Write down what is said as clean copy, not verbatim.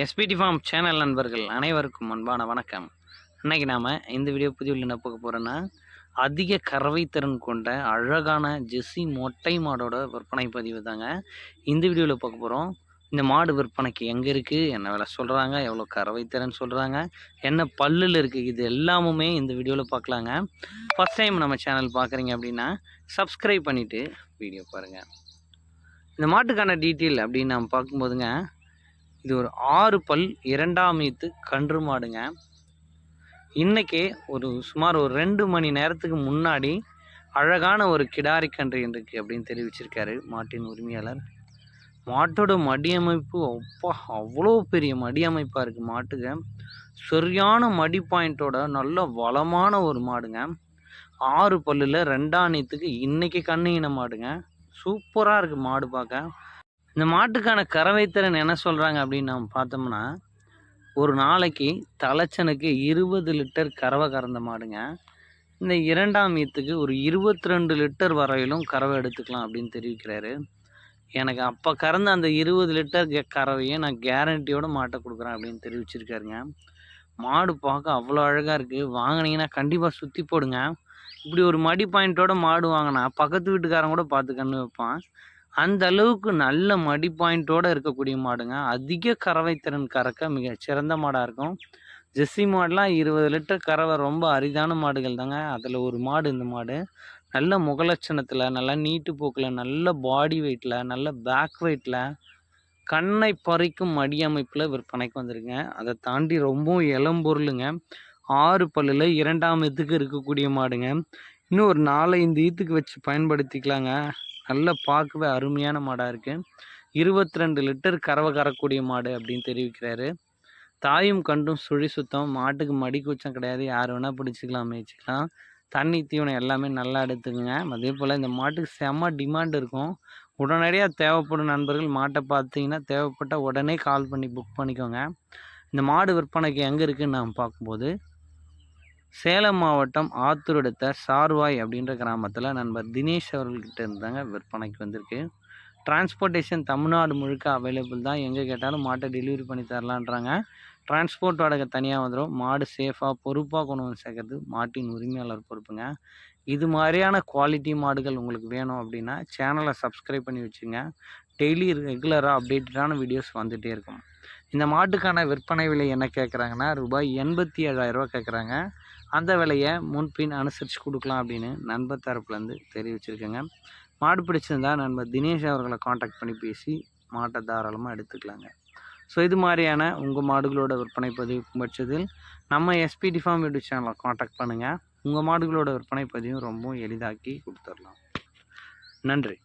SPD form channel நண்பர்கள் அனைவருக்கும் அன்பான வணக்கம். இன்னைக்கு நாம் இந்த வீடியோ பதிவில் என்ன பார்க்க போகிறோன்னா, அதிக கறவை திறன் கொண்ட அழகான ஜெர்சி மொட்டை மாடோட விற்பனை பதிவு தாங்க இந்த வீடியோவில் பார்க்க போகிறோம். இந்த மாடு விற்பனைக்கு எங்கே இருக்குது, என்ன விலை சொல்கிறாங்க, எவ்வளோ கறவை திறன் சொல்கிறாங்க, என்ன பல்லில் இருக்குது, இது எல்லாமுமே இந்த வீடியோவில் பார்க்கலாங்க. ஃபஸ்ட் டைம் நம்ம சேனல் பார்க்குறீங்க அப்படின்னா சப்ஸ்கிரைப் பண்ணிவிட்டு வீடியோ பாருங்கள். இந்த மாட்டுக்கான டீட்டெயில் அப்படின்னு நம்ம பார்க்கும்போதுங்க, இது ஒரு 6 பல் 2ஆம் ஈத்து கன்று மாடுங்க. இன்றைக்கே சுமார் ஒரு 2 மணி நேரத்துக்கு முன்னாடி அழகான ஒரு கிடாரி கன்று இருக்குது அப்படின்னு தெரிவிச்சிருக்காரு மாட்டின் உரிமையாளர். மாட்டோட மடியமைப்பு அவ்வளோ பெரிய மடியமைப்பாக இருக்குது மாட்டுக்கு. சரியான மடி பாயிண்ட்டோட நல்ல வளமான ஒரு மாடுங்க. 6 பல்லில் 2ஆம் ஈத்துக்கு இன்றைக்கி கண்ணுங்கின மாடுங்க. சூப்பராக இருக்குது மாடு பார்க்க. இந்த மாட்டுக்கான கறவை திறன் என்ன சொல்கிறாங்க அப்படின்னு நம்ம பார்த்தோம்னா, ஒரு நாளைக்கு தலைச்சனுக்கு 20 லிட்டர் கறவை கறந்த மாடுங்க. இந்த 2ஆம் ஈத்துக்கு ஒரு 22 லிட்டர் வரையிலும் கறவை எடுத்துக்கலாம் அப்படின்னு தெரிவிக்கிறாரு. எனக்கு அப்போ கறந்த அந்த 20 லிட்டர் கறவையை நான் கேரண்டியோட மாட்டை கொடுக்குறேன் அப்படின்னு தெரிவிச்சிருக்காருங்க. மாடு பார்க்க அவ்வளோ அழகாக இருக்குது. வாங்கினீங்கன்னா கண்டிப்பாக சுற்றி போடுங்க. இப்படி ஒரு மடி பாயிண்ட்டோட மாடு வாங்கினா பக்கத்து வீட்டுக்காரன் கூட பார்த்து கன்று வைப்பான். அந்த அளவுக்கு நல்ல மடி பாயிண்ட்டோடு இருக்கக்கூடிய மாடுங்க. அதிக கறவை திறன் கறக்க மிக சிறந்த மாடாக இருக்கும். ஜெர்சி மாடுலாம் 20 லிட்டர் கறவை ரொம்ப அரிதான மாடுகள் தாங்க. அதில் ஒரு மாடு இந்த மாடு. நல்ல முகலட்சணத்தில், நல்லா நீட்டு போக்கில், நல்ல பாடி வெயிட்டில், நல்ல பேக் வெயிட்டில், கண்ணை பறிக்கும் மடி அமைப்பில் விற்பனைக்கு வந்துருங்க. அதை தாண்டி ரொம்பவும் இளம்பொருளுங்க. 6 பல்லில் 2ஆம் ஈத்துக்கு இருக்கக்கூடிய மாடுங்க. இன்னும் ஒரு 4-5 ஈத்துக்கு வச்சு பயன்படுத்திக்கலாங்க. நல்லா பார்க்கவே அருமையான மாடாக இருக்குது. 22 லிட்டர் கறவை கறக்கூடிய மாடு அப்படின்னு தெரிவிக்கிறாரு. தாயும் கண்டும் சுழி சுத்தம். மாட்டுக்கு மடி கூச்சம் கிடையாது. யார் வேணால் பிடிச்சிக்கலாம், மேய்ச்சிக்கலாம். தண்ணி தீவனம் எல்லாமே நல்லா எடுத்துக்குங்க. அதே போல் இந்த மாட்டுக்கு செம்ம டிமாண்ட் இருக்கும். உடனடியாக தேவைப்படும் நண்பர்கள் மாட்டை பார்த்தீங்கன்னா தேவைப்பட்ட உடனே கால் பண்ணி புக் பண்ணிக்கோங்க. இந்த மாடு விற்பனைக்கு எங்கே இருக்குதுன்னு நாம் பார்க்கும்போது, சேலம் மாவட்டம் ஆத்தூர் அடுத்த சார்வாய் அப்படின்ற கிராமத்தில் நண்பர் தினேஷ் அவர்கள்கிட்ட இருந்தாங்க விற்பனைக்கு வந்திருக்கு. டிரான்ஸ்போர்ட்டேஷன் தமிழ்நாடு முழுக்க அவைலபிள் தான். எங்கே கேட்டாலும் மாட்டை டெலிவரி பண்ணி தரலான்றாங்க. டிரான்ஸ்போர்ட் வாடகை தனியாக வந்துடும். மாடு சேஃபாக பொறுப்பாக கொண்டு வந்து சேர்க்கறது மாட்டின் உரிமையாளர் பொறுப்புங்க. இது மாதிரியான குவாலிட்டி மாடுகள் உங்களுக்கு வேணும் அப்படின்னா சேனலை சப்ஸ்கிரைப் பண்ணி வச்சுங்க. டெய்லி ரெகுலராக அப்டேட்டடான வீடியோஸ் வந்துகிட்டே இருக்கும். இந்த மாட்டுக்கான விற்பனை விலை என்ன கேட்குறாங்கன்னா, ரூபாய் 87,000 கேட்குறாங்க. அந்த விலையை முன்பின் அனுசரித்து கொடுக்கலாம் அப்படின்னு நண்பர் தரப்புலேருந்து தெரிவிச்சிருக்கேங்க. மாடு பிடிச்சிருந்தா நண்பர் தினேஷ் அவர்களை காண்டாக்ட் பண்ணி பேசி மாட்டை தாராளமாக எடுத்துக்கலாங்க. ஸோ இது மாதிரியான உங்கள் மாடுகளோட விற்பனை பதிவு பட்சத்தில் நம்ம எஸ்பிடி ஃபார்ம் யூடியூப் சேனலை காண்டாக்ட் பண்ணுங்கள். உங்கள் மாடுகளோட விற்பனை பதிவும் ரொம்பவும் எளிதாக்கி கொடுத்துடலாம். நன்றி.